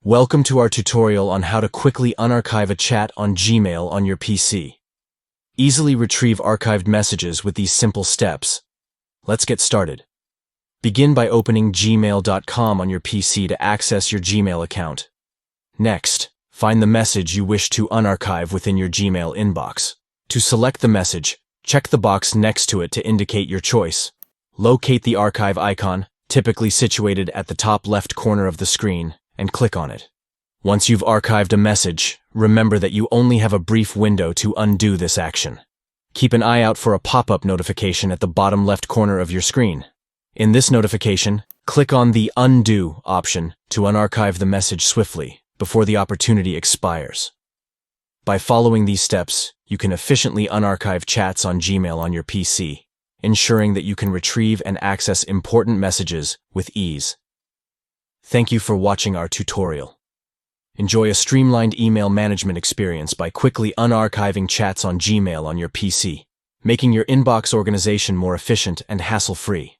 Welcome to our tutorial on how to quickly unarchive a chat on Gmail on your PC. Easily retrieve archived messages with these simple steps. Let's get started. Begin by opening gmail.com on your PC to access your Gmail account. Next, find the message you wish to unarchive within your Gmail inbox. To select the message, check the box next to it to indicate your choice. Locate the archive icon, typically situated at the top left corner of the screen, and click on it. Once you've archived a message, remember that you only have a brief window to undo this action. Keep an eye out for a pop-up notification at the bottom left corner of your screen. In this notification, click on the Undo option to unarchive the message swiftly before the opportunity expires. By following these steps, you can efficiently unarchive chats on Gmail on your PC, ensuring that you can retrieve and access important messages with ease. Thank you for watching our tutorial. Enjoy a streamlined email management experience by quickly unarchiving chats on Gmail on your PC, making your inbox organization more efficient and hassle-free.